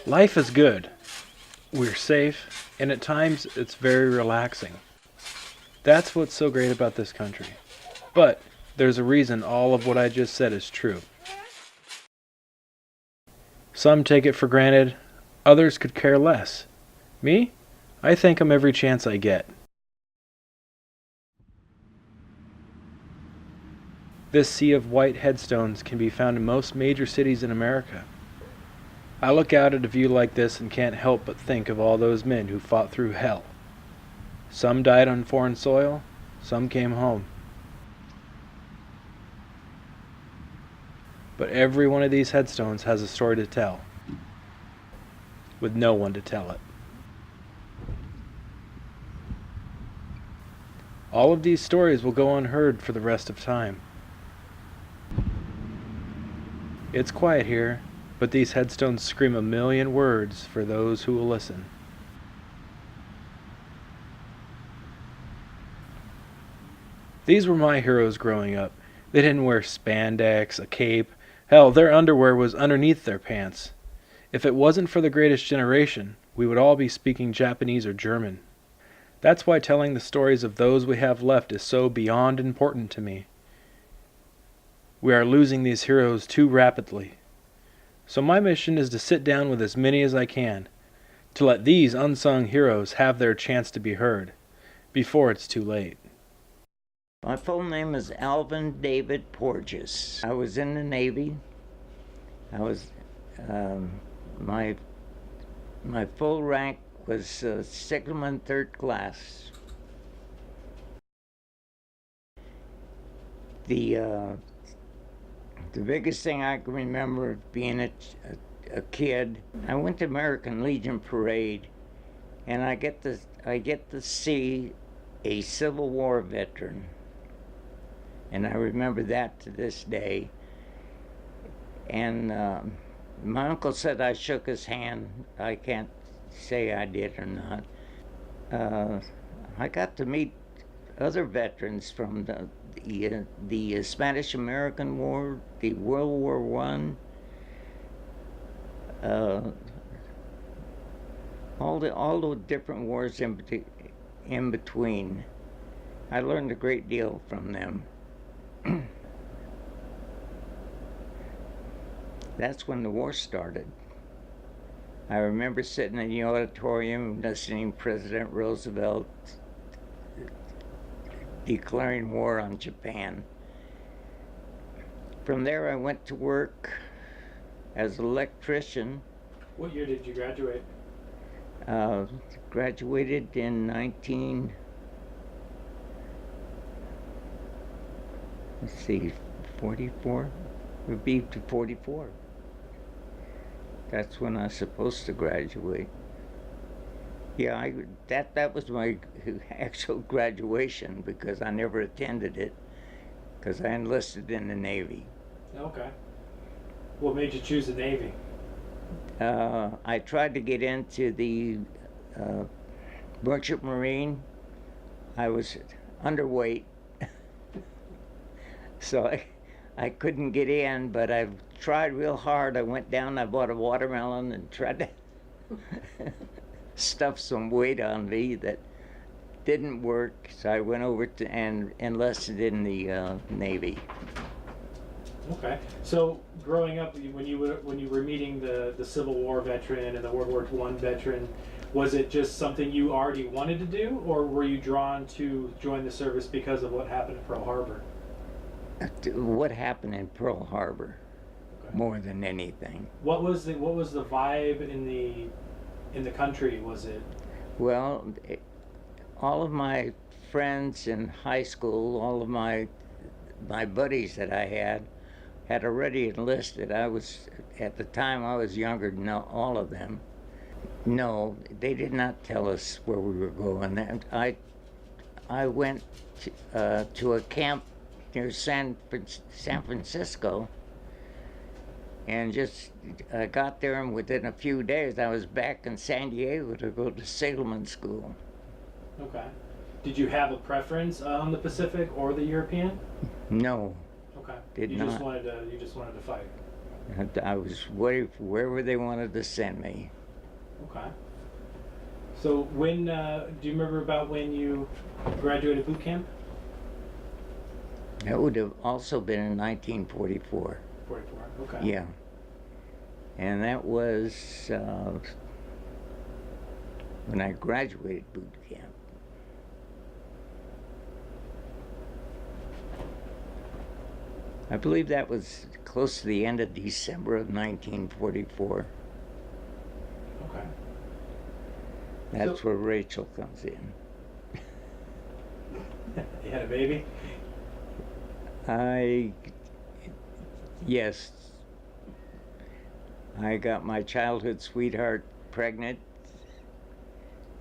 Life is good. We're safe, and at times it's very relaxing. That's what's so great about this country. But there's a reason all of what I just said is true. Some take it for granted, others could care less. Me? I thank 'em every chance I get. This sea of white headstones can be found in most major cities in America. I look out at a view like this and can't help but think of all those men who fought through hell. Some died on foreign soil, some came home. But every one of these headstones has a story to tell, with no one to tell it. All of these stories will go unheard for the rest of time. It's quiet here, but these headstones scream a million words for those who will listen. These were my heroes growing up. They didn't wear spandex, a cape. Hell, their underwear was underneath their pants. If it wasn't for the greatest generation, we would all be speaking Japanese or German. That's why telling the stories of those we have left is so beyond important to me. We are losing these heroes too rapidly. So my mission is to sit down with as many as I can, to let these unsung heroes have their chance to be heard, before it's too late. My full name is Alvin David Porges. I was in the Navy. I was, my full rank was signalman third class. The biggest thing I can remember of being a kid, I went to American Legion Parade, and I get to see a Civil War veteran, and I remember that to this day. And my uncle said I shook his hand. I can't say I did or not. I got to meet other veterans from the Spanish-American War, the World War I, all the different wars in between. I learned a great deal from them. That's when the war started. I remember sitting in the auditorium listening to President Roosevelt declaring war on Japan. From there I went to work as an electrician. What year did you graduate? Graduated in 44? It would be to 44. That's when I was supposed to graduate. Yeah, that was my actual graduation, because I never attended it, because I enlisted in the Navy. Okay. What made you choose the Navy? I tried to get into the Merchant Marine. I was underweight, so I couldn't get in, but I tried real hard. I went down, I bought a watermelon and tried to stuff some weight on me that didn't work, so I went over to and enlisted in the Navy. Okay. So growing up, when you were meeting the Civil War veteran and the World War I veteran, was it just something you already wanted to do, or were you drawn to join the service because of what happened at Pearl Harbor? What happened in Pearl Harbor, Okay. more than anything. What was the vibe in the country? Was it? Well, all of my friends in high school, all of my buddies that I had already enlisted. At the time I was younger than all of them. No, they did not tell us where we were going. And I went to a camp near San Francisco, and just got there, and within a few days I was back in San Diego to go to sailorman school. Okay. Did you have a preference on the Pacific or the European? No, Okay. did you not. You just wanted to fight. And I was wherever they wanted to send me. Okay. So when do you remember about when you graduated boot camp? That would have also been in 1944. 44. Okay. Yeah. And that was when I graduated boot camp. I believe that was close to the end of December of 1944. Okay. That's where Rachel comes in. You had a baby? Yes. I got my childhood sweetheart pregnant,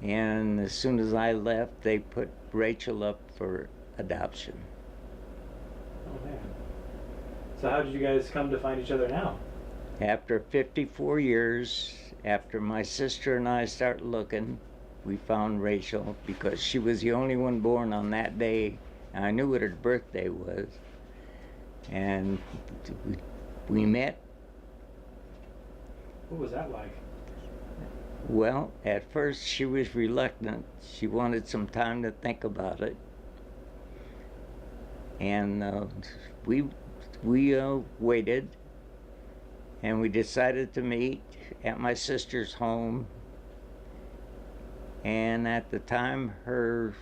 and as soon as I left, they put Rachel up for adoption. Oh man. So how did you guys come to find each other now? After 54 years, after my sister and I started looking, we found Rachel because she was the only one born on that day. I knew what her birthday was. And we met. What was that like? Well, at first she was reluctant. She wanted some time to think about it. And we waited, and we decided to meet at my sister's home. And at the time, her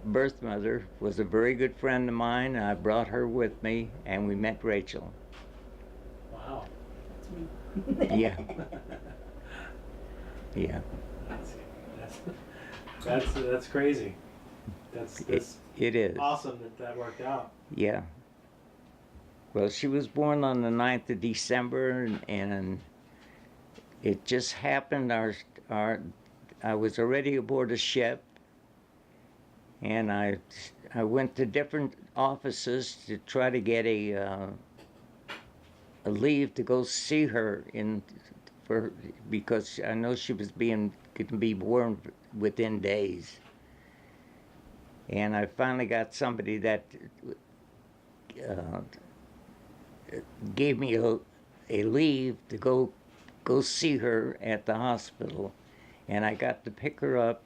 birth mother was a very good friend of mine, and I brought her with me, and we met Rachel. Wow. Yeah. Yeah. That's crazy. That's it is awesome that worked out. Yeah. Well, she was born on the 9th of December, and it just happened. I was already aboard a ship, and I went to different offices to try to get a leave to go see her because I know she was going to be born within days. And I finally got somebody that gave me a leave to go see her at the hospital, and I got to pick her up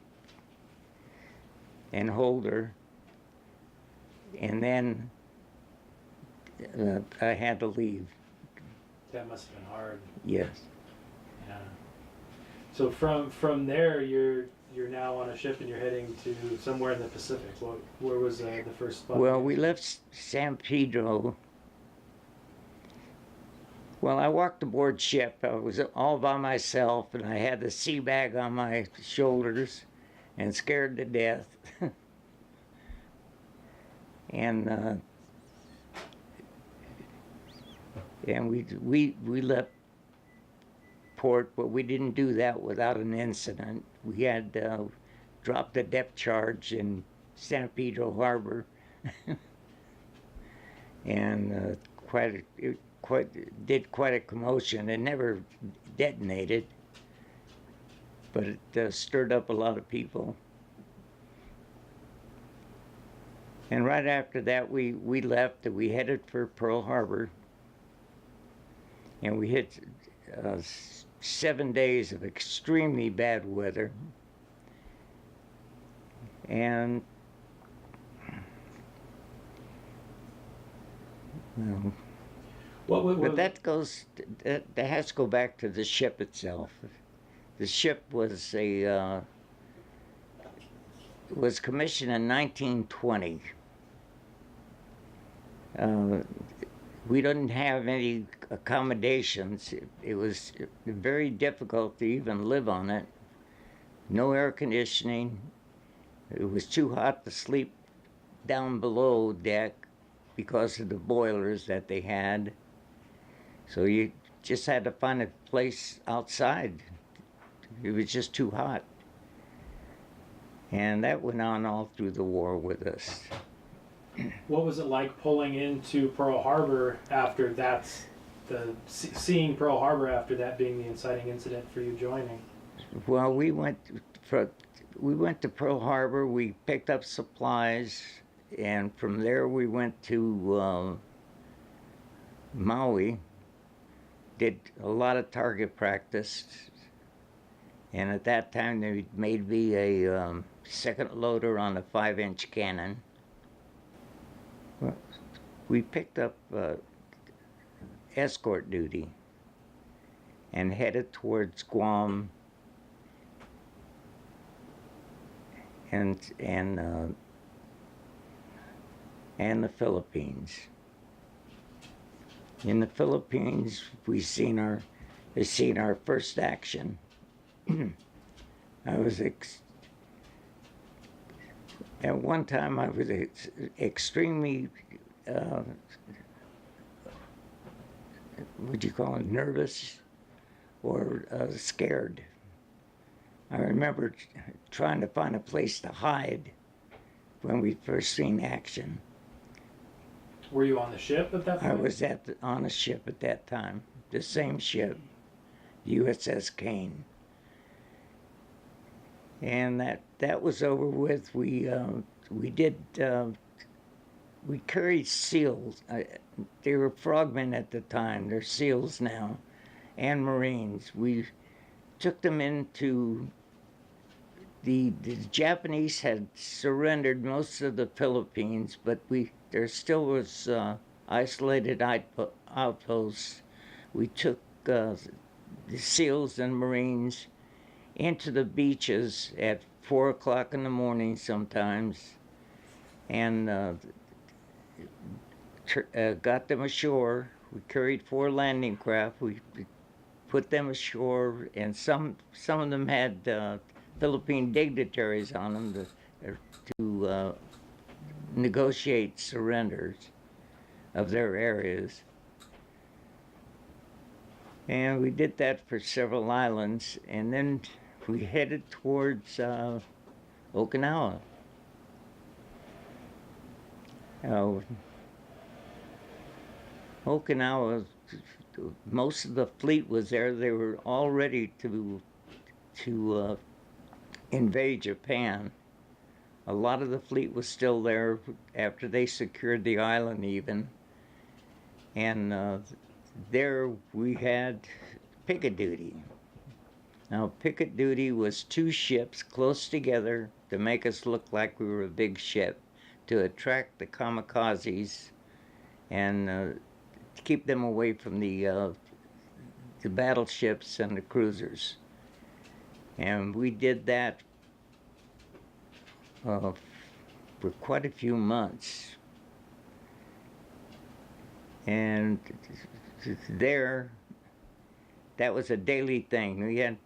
and hold her, and then I had to leave. That must have been hard. Yes. Yeah. So from there, you're now on a ship and you're heading to somewhere in the Pacific. Where was the first spot? Well, we left San Pedro. Well, I walked aboard ship. I was all by myself, and I had the sea bag on my shoulders and scared to death. And we left port, but we didn't do that without an incident. We had dropped a depth charge in San Pedro Harbor, and did quite a commotion. It never detonated, but it stirred up a lot of people. And right after that, we left. We headed for Pearl Harbor, and we hit 7 days of extremely bad weather. And but that has to go back to the ship itself. The ship was was commissioned in 1920. We didn't have any accommodations. It was very difficult to even live on it. No air conditioning. It was too hot to sleep down below deck because of the boilers that they had. So you just had to find a place outside. It was just too hot. And that went on all through the war with us. What was it like pulling into Pearl Harbor after seeing Pearl Harbor after that being the inciting incident for you joining? Well, we went to Pearl Harbor. We picked up supplies, and from there we went to Maui did a lot of target practice, and at that time they made me a second loader on a 5-inch cannon. Well, we picked up escort duty and headed towards Guam and the Philippines. In the Philippines, we seen our first action. I was at one time I was extremely what do you call it, nervous or scared. I remember trying to find a place to hide when we first seen action. Were you on the ship at that point? I was on a ship at that time, the same ship, USS Kane. And that was over with. We carried SEALs. They were frogmen at the time. They're SEALs now, and Marines. We took them into the Japanese had surrendered most of the Philippines, but there still was isolated outposts. We took the SEALs and Marines into the beaches at 4 o'clock in the morning sometimes, and got them ashore. We carried 4 landing craft. We put them ashore, and some of them had Philippine dignitaries on them to negotiate surrenders of their areas. And we did that for several islands, and then we headed towards Okinawa. Okinawa, most of the fleet was there. They were all ready to invade Japan. A lot of the fleet was still there after they secured the island even. And there we had picket duty. Now, picket duty was 2 ships close together to make us look like we were a big ship, to attract the kamikazes and to keep them away from the battleships and the cruisers. And we did that for quite a few months. And there, that was a daily thing. We had,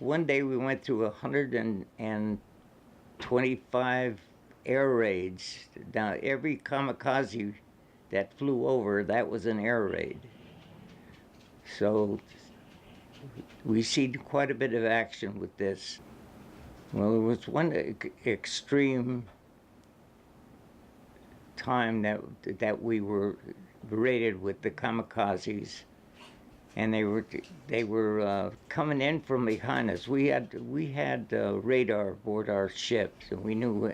one day we went through 125 air raids. Now, every kamikaze that flew over, that was an air raid. So we see quite a bit of action with this. Well, there was one extreme time that we were raided with the kamikazes, and they were coming in from behind us. We had radar aboard our ships, and we knew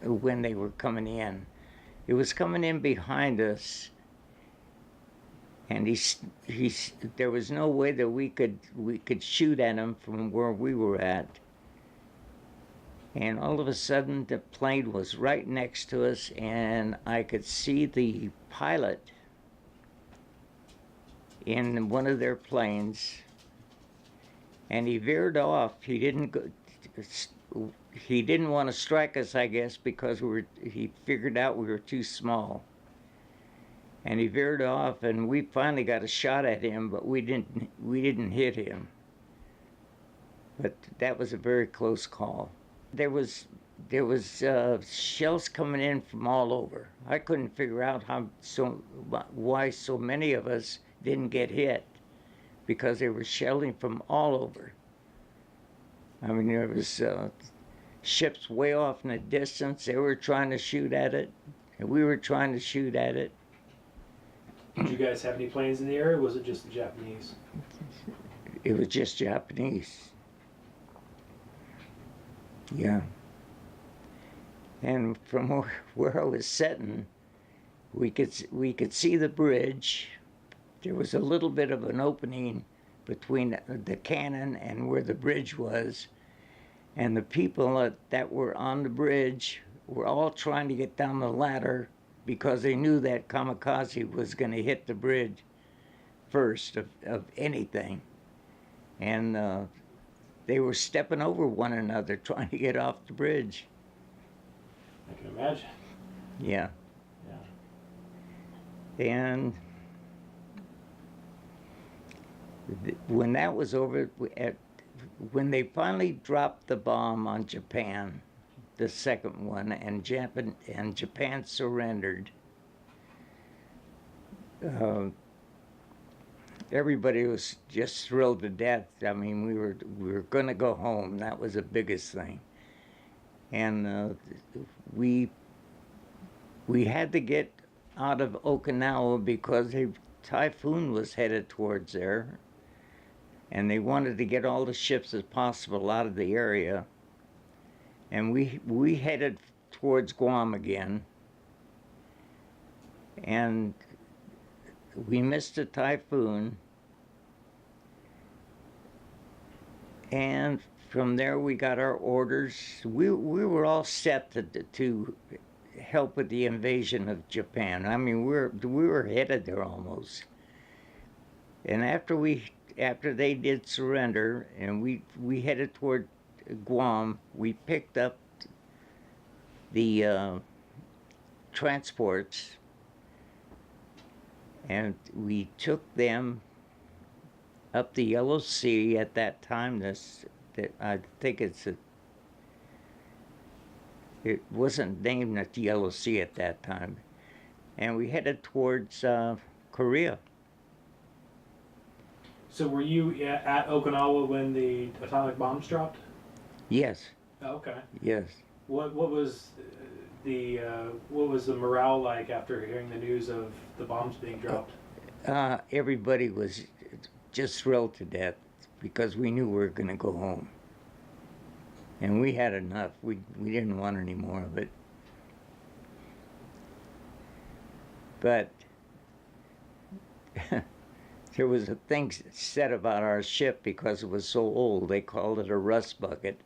when they were coming in. It was coming in behind us, and there was no way that we could shoot at him from where we were at. And all of a sudden, the plane was right next to us, and I could see the pilot in one of their planes, and he veered off. He didn't want to strike us, I guess, because he figured out we were too small. And he veered off, and we finally got a shot at him, but we didn't hit him. But that was a very close call. There was shells coming in from all over. I couldn't figure out why so many of us didn't get hit, because they were shelling from all over. I mean, there was ships way off in the distance. They were trying to shoot at it, and we were trying to shoot at it. Did you guys have any planes in the air, or was it just the Japanese? It was just Japanese. Yeah. And from where I was sitting, We could see the bridge. There was a little bit of an opening between the cannon and where the bridge was, and the people that were on the bridge were all trying to get down the ladder because they knew that kamikaze was going to hit the bridge first of anything. And they were stepping over one another trying to get off the bridge. I can imagine. Yeah. Yeah. And when that was over, when they finally dropped the bomb on Japan, the second one, and Japan surrendered, everybody was just thrilled to death. I mean, we were going to go home. That was the biggest thing. And we had to get out of Okinawa because a typhoon was headed towards there, and they wanted to get all the ships as possible out of the area. And we headed towards Guam again, and we missed a typhoon, and from there we got our orders. We were all set to help with the invasion of Japan. I mean, we were headed there almost. And after they did surrender and we headed toward Guam, we picked up the transports and we took them up the Yellow Sea at that time. I think it wasn't named the Yellow Sea at that time. And we headed towards Korea. So were you at Okinawa when the atomic bombs dropped? Yes. Oh, okay. Yes. What was the morale like after hearing the news of the bombs being dropped? Everybody was just thrilled to death because we knew we were going to go home. And we had enough. We didn't want any more of it. But there was a thing said about our ship because it was so old. They called it a rust bucket.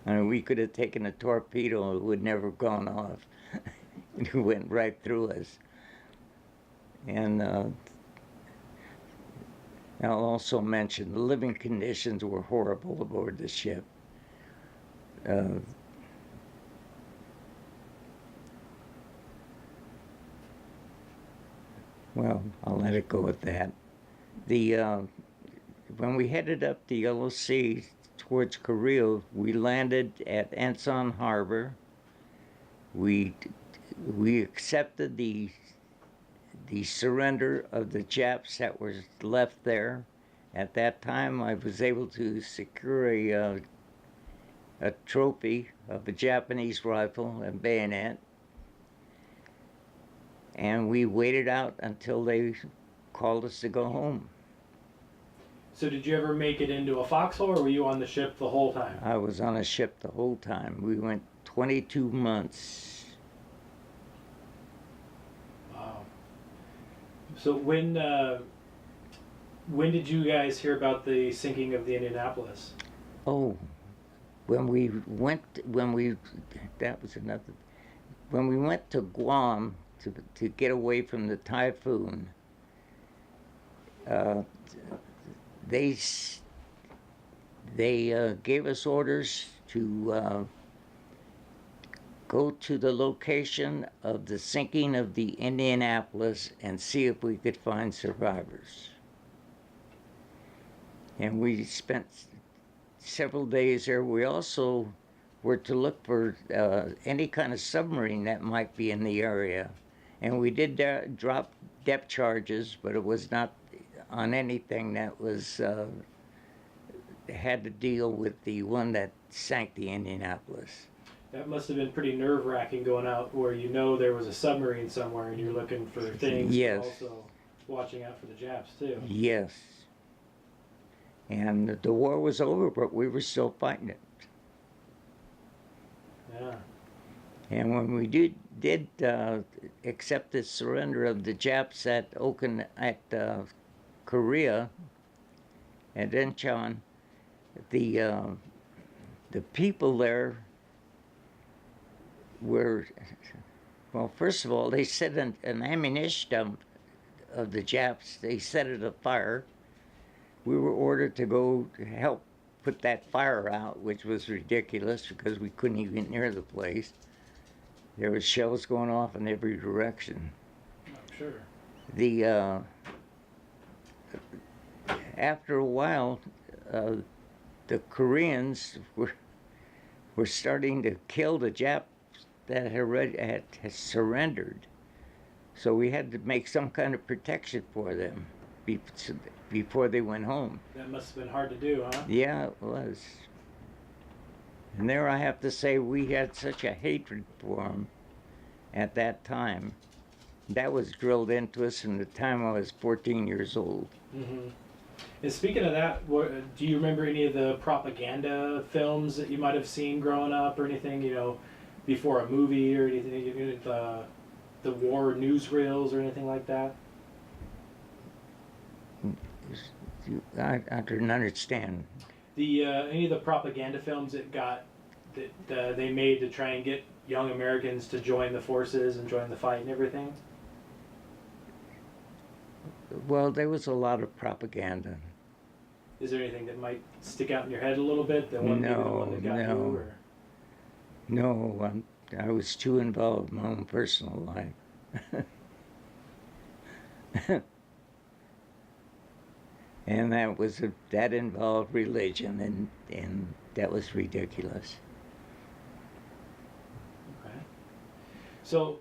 I mean, we could have taken a torpedo and it would never have gone off. It went right through us. And I'll also mention the living conditions were horrible aboard the ship. Well, I'll let it go at that. When we headed up the Yellow Sea towards Korea, we landed at Ansan Harbor. We accepted the surrender of the Japs that was left there. At that time, I was able to secure a trophy of a Japanese rifle and bayonet. And we waited out until they called us to go home. So did you ever make it into a foxhole, or were you on the ship the whole time? I was on a ship the whole time. We went 22 months. Wow. So when did you guys hear about the sinking of the Indianapolis? Oh, when we went to Guam to get away from the typhoon, they gave us orders to go to the location of the sinking of the Indianapolis and see if we could find survivors. And we spent several days there. We also were to look for any kind of submarine that might be in the area. And we did drop depth charges, but it was not on anything that was had to deal with the one that sank the Indianapolis. That must have been pretty nerve-wracking going out where you know there was a submarine somewhere and you're looking for things, yes, but also watching out for the Japs too. Yes. And the war was over, but we were still fighting it. Yeah. And when we did accept the surrender of the Japs at Korea and Incheon, the people there were, well, first of all, they set an ammunition dump of the Japs. They set it afire. We were ordered to go help put that fire out, which was ridiculous because we couldn't even get near the place. There was shells going off in every direction. I'm sure. After a while, the Koreans were starting to kill the Japs that had surrendered. So we had to make some kind of protection for them before they went home. That must have been hard to do, huh? Yeah, it was. And there I have to say we had such a hatred for them at that time. That was drilled into us from the time I was 14 years old. Mm-hmm. And speaking of that, do you remember any of the propaganda films that you might have seen growing up or anything, before a movie or anything, the war newsreels or anything like that? I didn't understand. Any of the propaganda films that they made to try and get young Americans to join the forces and join the fight and everything? Well, there was a lot of propaganda. Is there anything that might stick out in your head a little bit? Maybe the one that got you? Or? No, I was too involved in my own personal life. And that involved religion, and that was ridiculous. Okay. So,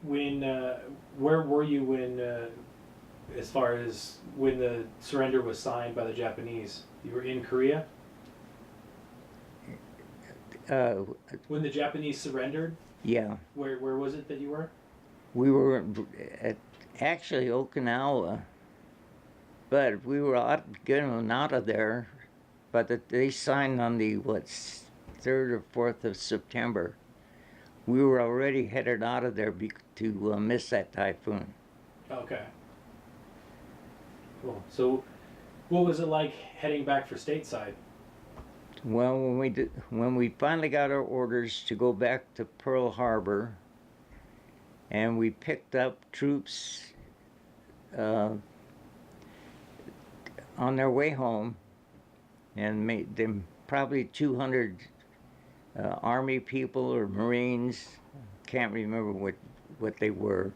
where were you when, as far as when the surrender was signed by the Japanese? You were in Korea? When the Japanese surrendered? Yeah. Where was it that you were? We were at actually Okinawa. But we were getting out of there, but they signed on the 3rd or 4th of September. We were already headed out of there to miss that typhoon. Okay. Cool. So, what was it like heading back for stateside? Well, when we finally got our orders to go back to Pearl Harbor, and we picked up troops on their way home, and made them probably 200 Army people or Marines. Can't remember what they were.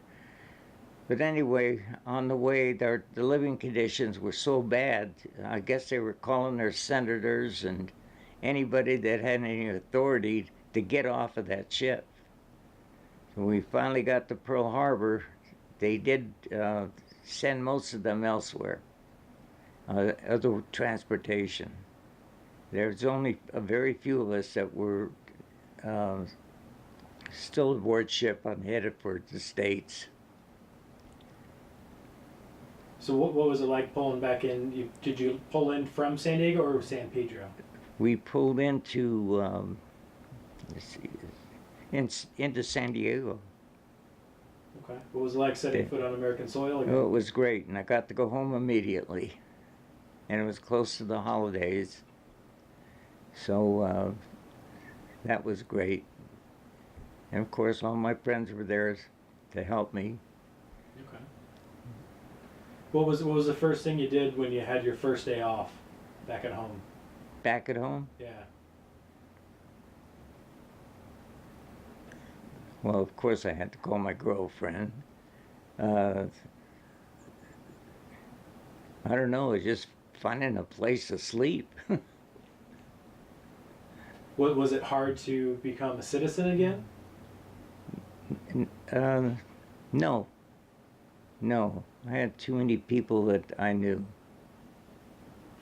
But anyway, on the way, the living conditions were so bad. I guess they were calling their senators and anybody that had any authority to get off of that ship. So when we finally got to Pearl Harbor, they did send most of them elsewhere. Other transportation. There's only a very few of us that were still aboard ship and headed for the States. So what was it like pulling back in? Did you pull in from San Diego or San Pedro? We pulled into into San Diego. Okay. What was it like setting foot on American soil again? Oh, it was great, and I got to go home immediately. And it was close to the holidays, so that was great. And of course, all my friends were there to help me. Okay. What was the first thing you did when you had your first day off back at home? Back at home? Yeah. Well, of course, I had to call my girlfriend. I don't know, it just finding a place to sleep. What was it hard to become a citizen again? No. I had too many people that I knew.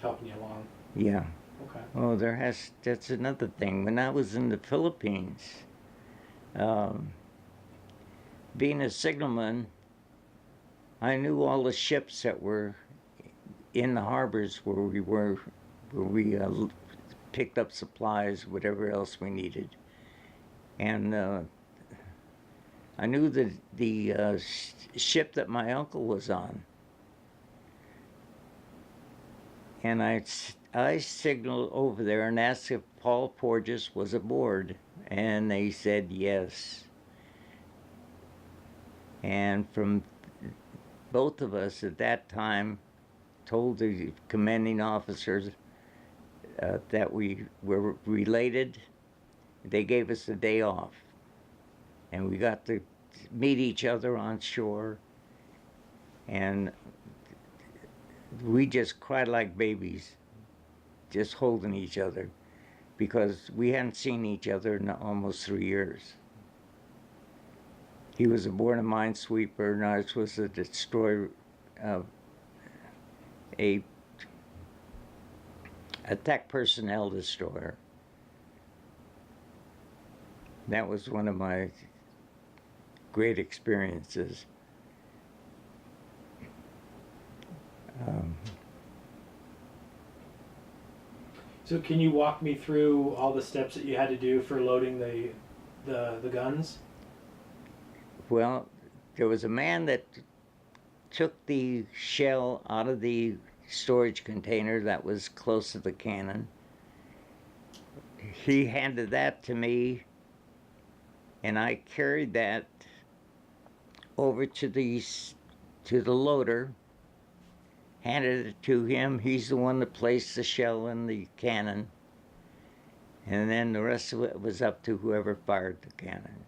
Helping you along. Yeah. Okay. Oh, that's another thing. When I was in the Philippines, being a signalman, I knew all the ships that were in the harbors where we picked up supplies, whatever else we needed. And I knew the ship that my uncle was on. And I signaled over there and asked if Paul Porges was aboard. And they said yes. And from both of us at that time told the commanding officers that we were related. They gave us a day off. And we got to meet each other on shore. And we just cried like babies, just holding each other, because we hadn't seen each other in almost 3 years. He was aboard a minesweeper, and I was a destroyer, a attack personnel destroyer. That was one of my great experiences. So can you walk me through all the steps that you had to do for loading the guns? Well, there was a man that took the shell out of the storage container that was close to the cannon. He handed that to me, and I carried that over to the loader, handed it to him. He's the one that placed the shell in the cannon, and then the rest of it was up to whoever fired the cannon.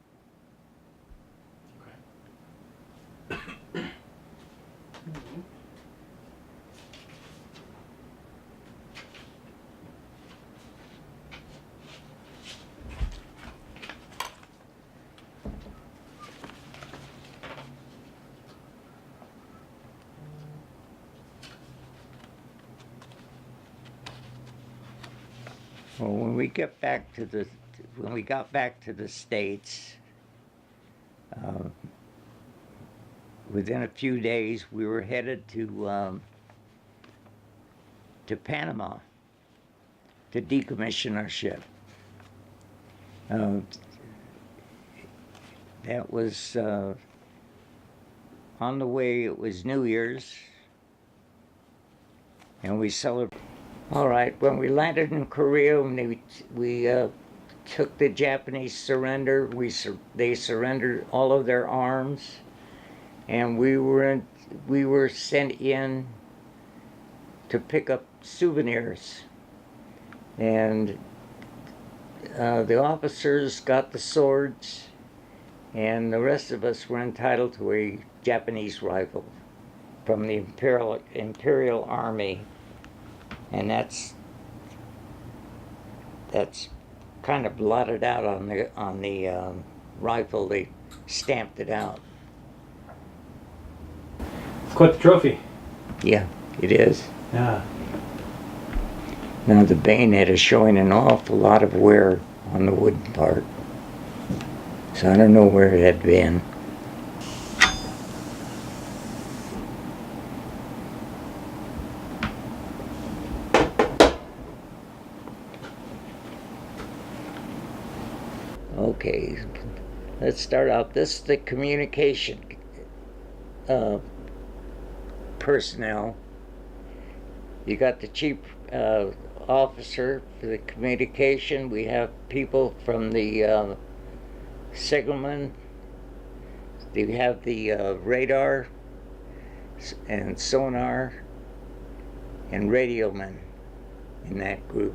Well, when we got back to the States, within a few days we were headed to Panama to decommission our ship. That was on the way. It was New Year's, and we celebrated. All right, when we landed in Korea, we took the Japanese surrender. They surrendered all of their arms, and we were sent in to pick up souvenirs. And the officers got the swords, and the rest of us were entitled to a Japanese rifle from the Imperial Army. And that's kind of blotted out on the rifle. They stamped it out. It's quite the trophy. Yeah, it is. Yeah. Now the bayonet is showing an awful lot of wear on the wooden part, so I don't know where it had been. Okay, let's start out. This is the communication personnel. You got the chief officer for the communication. We have people from the signalman. We have the radar and sonar and radioman in that group.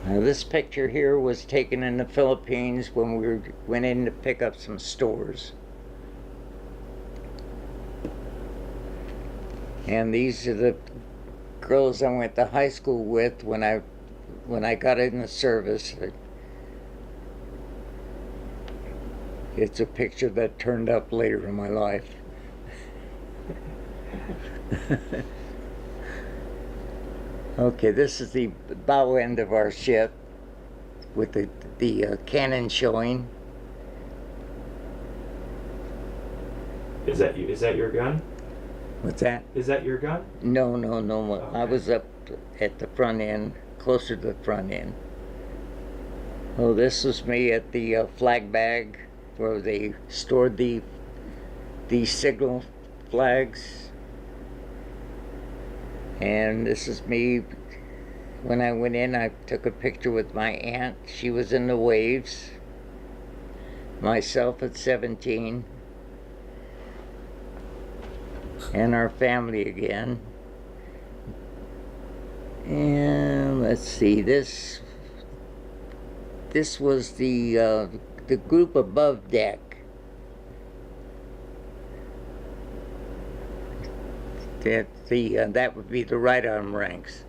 Now this picture here was taken in the Philippines when we went in to pick up some stores. And these are the girls I went to high school with when I got in the service. It's a picture that turned up later in my life. Okay, this is the bow end of our ship with the cannon showing. Is that your gun? What's that? Is that your gun? No. Okay. I was up at the front end closer to the front end. Oh, this was me at the flag bag where they stored the signal flags. And this is me when I went in. I took a picture with my aunt. She was in the waves. Myself at 17. And our family again. And let's see, this was the group above deck. That would be the right arm ranks.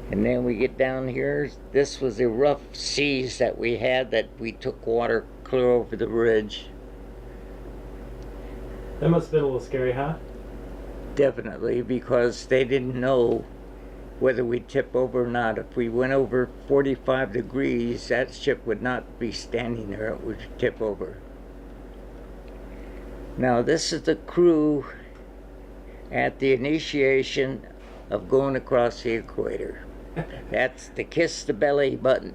And then we get down here. This was the rough seas that we had, that we took water clear over the bridge. That must have been a little scary, huh? Definitely, because they didn't know whether we'd tip over or not. If we went over 45 degrees, that ship would not be standing there, it would tip over. Now, this is the crew at the initiation of going across the equator. That's the kiss the belly button,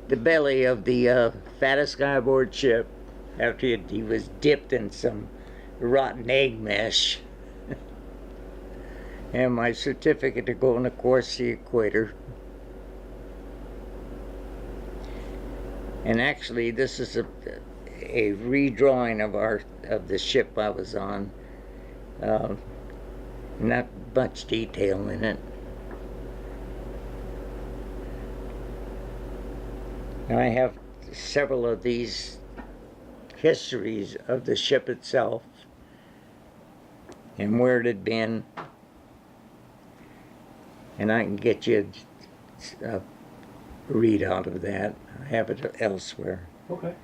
the belly of the fattest guy aboard ship after he was dipped in some rotten egg mesh. And my certificate of going across the equator. And actually, this is a redrawing of the ship I was on. Not much detail in it. And I have several of these histories of the ship itself and where it had been. And I can get you a read out of that. I have it elsewhere. Okay.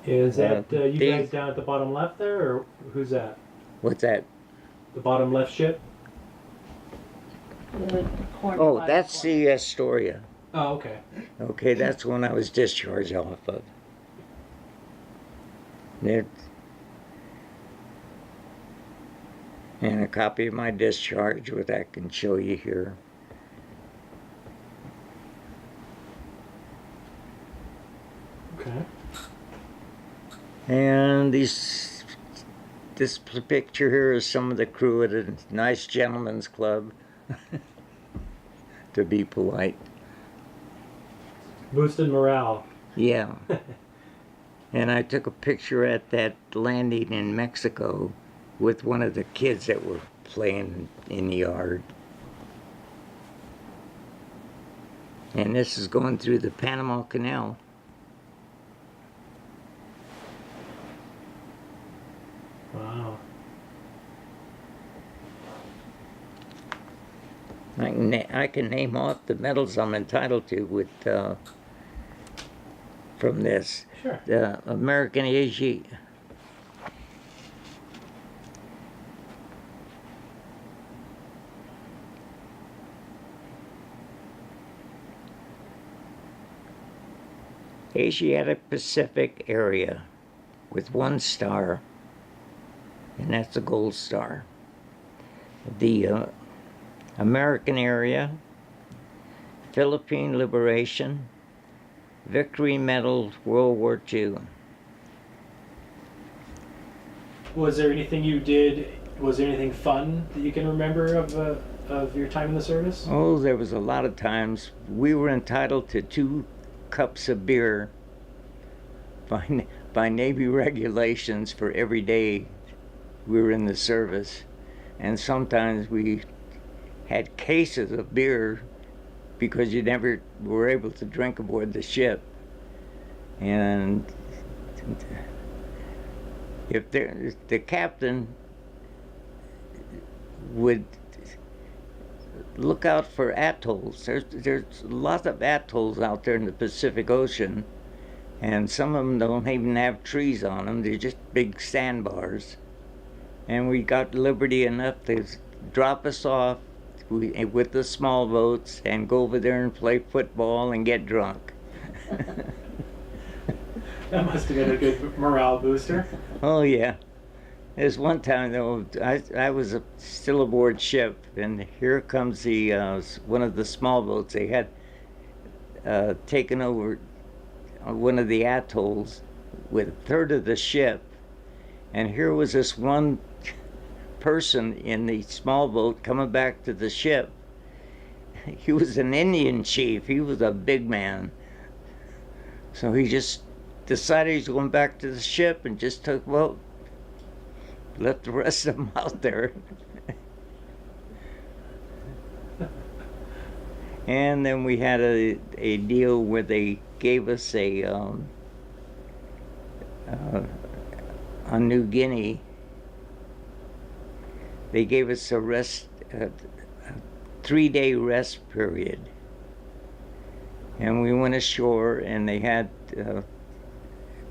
Is that you guys down at the bottom left there, or who's that? What's that? The bottom left ship? Oh, that's the Astoria. Oh, okay. Okay, that's when I was discharged off of. And a copy of my discharge, which I can show you here. Okay. And this picture here is some of the crew at a nice gentleman's club, to be polite. Boosted morale. Yeah. And I took a picture at that landing in Mexico with one of the kids that were playing in the yard. And this is going through the Panama Canal. Wow. I can name off the medals I'm entitled to with from this. Sure. The American Asiatic Pacific area with 1 star, and that's a gold star. The American area, Philippine Liberation, Victory Medal, World War II. Was there anything you did? Was there anything fun that you can remember of your time in the service? Oh, there was a lot of times. We were entitled to 2 cups of beer by Navy regulations for every day we were in the service. And sometimes we had cases of beer because you never were able to drink aboard the ship. And if the captain would look out for atolls. There's lots of atolls out there in the Pacific Ocean, and some of them don't even have trees on them. They're just big sandbars. And we got liberty enough to drop us off with the small boats and go over there and play football and get drunk. That must have been a good morale booster. Oh yeah, There's one time though, I was still aboard ship, and here comes the one of the small boats. They had taken over one of the atolls with a third of the ship, and here was this one person in the small boat coming back to the ship. He was an Indian chief. He was a big man. So he just decided he's going back to the ship and just left the rest of them out there. And then we had a deal where they gave us on New Guinea, they gave us a 3-day rest period. And we went ashore, and they had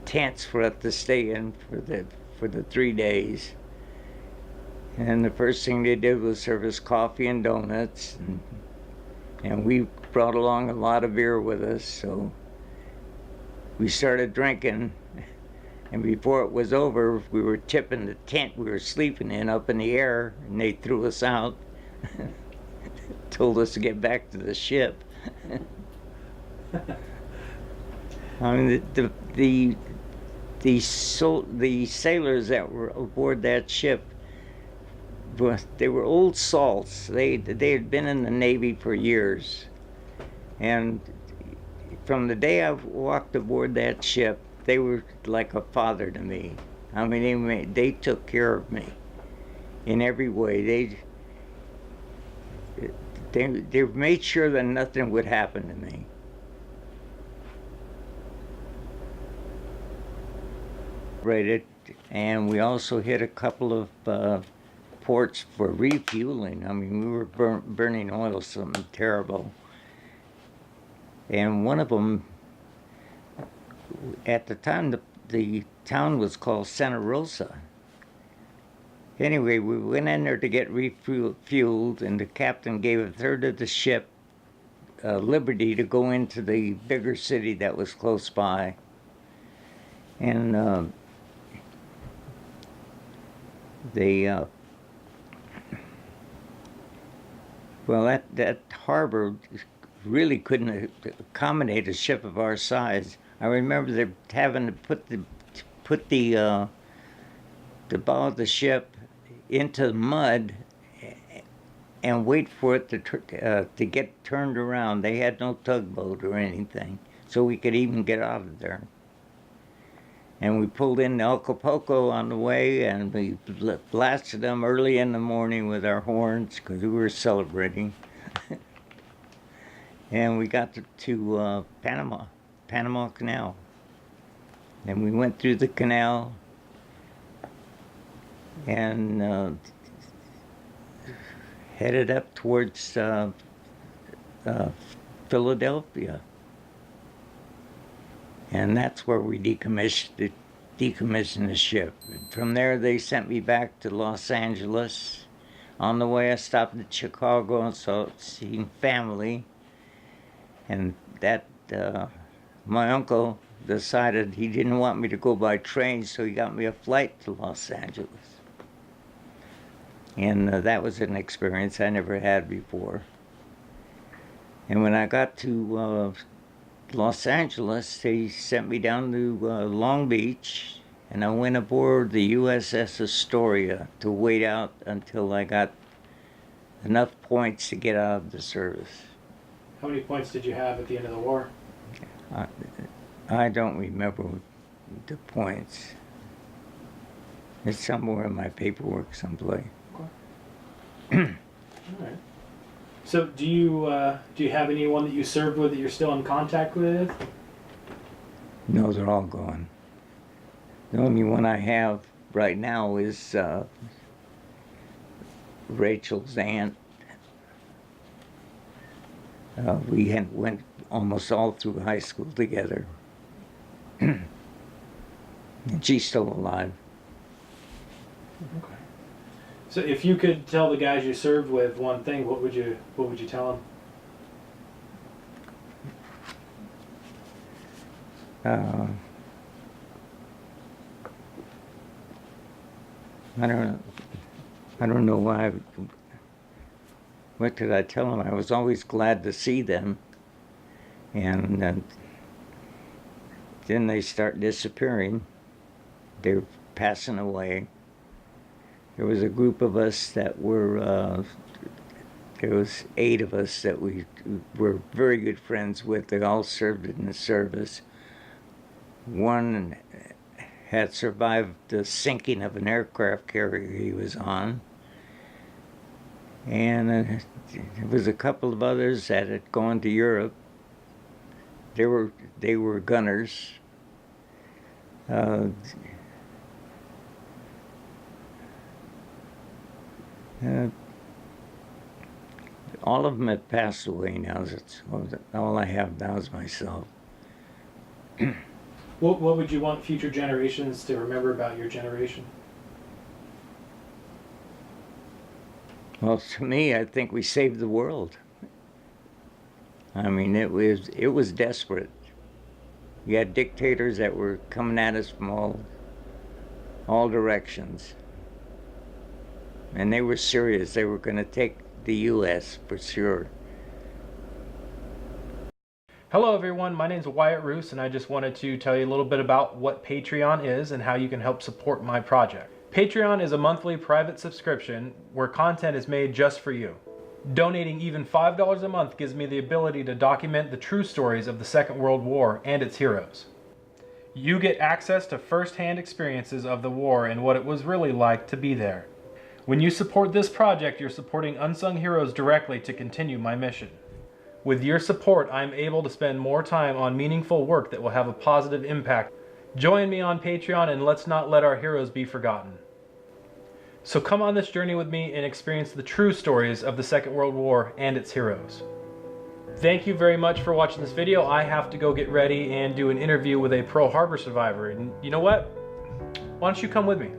tents for us to stay in for the 3 days. And the first thing they did was serve us coffee and donuts, and we brought along a lot of beer with us, so we started drinking. And before it was over, we were tipping the tent we were sleeping in up in the air, and they threw us out. Told us to get back to the ship. I mean, the sailors that were aboard that ship, they were old salts. They had been in the Navy for years, and from the day I walked aboard that ship, they were like a father to me. I mean, they took care of me in every way. They made sure that nothing would happen to me. Rated, and we also hit a couple of ports for refueling. I mean, we were burning oil, something terrible. And one of them, at the time, the town was called Santa Rosa. Anyway, we went in there to get refueled, and the captain gave a third of the ship liberty to go into the bigger city that was close by. And that harbor really couldn't accommodate a ship of our size. I remember they having to put the bow of the ship into the mud and wait for it to get turned around. They had no tugboat or anything, so we could even get out of there. And we pulled in Acapulco on the way, and we blasted them early in the morning with our horns because we were celebrating. And we got to Panama Canal. And we went through the canal and headed up towards Philadelphia. And that's where we decommissioned the ship. From there, they sent me back to Los Angeles. On the way, I stopped at Chicago and seen family. And that my uncle decided he didn't want me to go by train, so he got me a flight to Los Angeles. And that was an experience I never had before. And when I got to Los Angeles, they sent me down to Long Beach, and I went aboard the USS Astoria to wait out until I got enough points to get out of the service. How many points did you have at the end of the war? I don't remember the points. It's somewhere in my paperwork someplace. Okay. All right. So do you have anyone that you served with that you're still in contact with? No, they're all gone. The only one I have right now is Rachel's aunt. We went almost all through high school together. And she's still alive. Okay. So if you could tell the guys you served with one thing, what would you tell them? I don't know why. What did I tell them? I was always glad to see them, and then they start disappearing. They're passing away. There was a group of us that were. There was 8 of us that we were very good friends with. They all served in the service. One had survived the sinking of an aircraft carrier he was on. And there was a couple of others that had gone to Europe. They were gunners. All of them have passed away now. That's all I have now is myself. What would you want future generations to remember about your generation? Well, to me, I think we saved the world. I mean, it was desperate. You had dictators that were coming at us from all directions. And they were serious. They were going to take the U.S. for sure. Hello everyone, my name is Wyatt Roos and I just wanted to tell you a little bit about what Patreon is and how you can help support my project. Patreon is a monthly private subscription where content is made just for you. Donating even $5 a month gives me the ability to document the true stories of the Second World War and its heroes. You get access to first-hand experiences of the war and what it was really like to be there. When you support this project, you're supporting Unsung Heroes directly to continue my mission. With your support, I'm able to spend more time on meaningful work that will have a positive impact. Join me on Patreon and let's not let our heroes be forgotten. So come on this journey with me and experience the true stories of the Second World War and its heroes. Thank you very much for watching this video. I have to go get ready and do an interview with a Pearl Harbor survivor. And you know what? Why don't you come with me?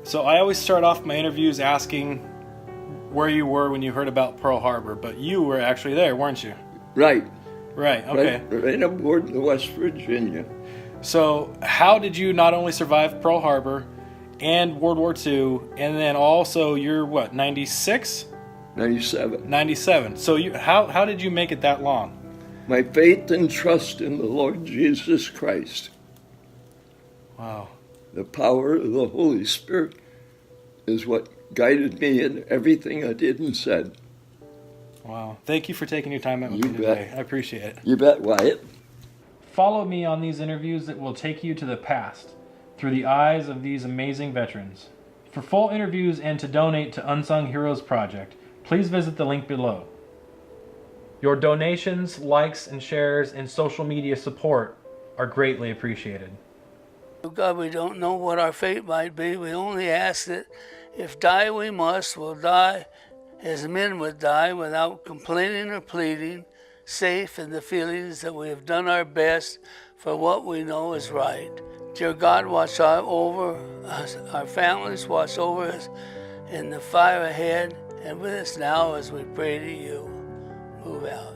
So I always start off my interviews asking where you were when you heard about Pearl Harbor, but you were actually there, weren't you? Right. Right, okay. Right aboard the West Virginia. So how did you not only survive Pearl Harbor and World War II, and then also you're what, 96? 97. 97. So how did you make it that long? My faith and trust in the Lord Jesus Christ. Wow. The power of the Holy Spirit is what guided me in everything I did and said. Wow. Thank you for taking your time out with You me bet. today. I appreciate it. You bet, Wyatt. Follow me on these interviews that will take you to the past through the eyes of these amazing veterans. For full interviews and to donate to Unsung Heroes Project, please visit the link below. Your donations, likes, and shares, and social media support are greatly appreciated. God, we don't know what our fate might be. We only ask that if die we must, we'll die as men would die, without complaining or pleading, safe in the feelings that we have done our best for what we know is right. Dear God, watch over us, our families, watch over us in the fire ahead, and with us now as we pray to you. Move out.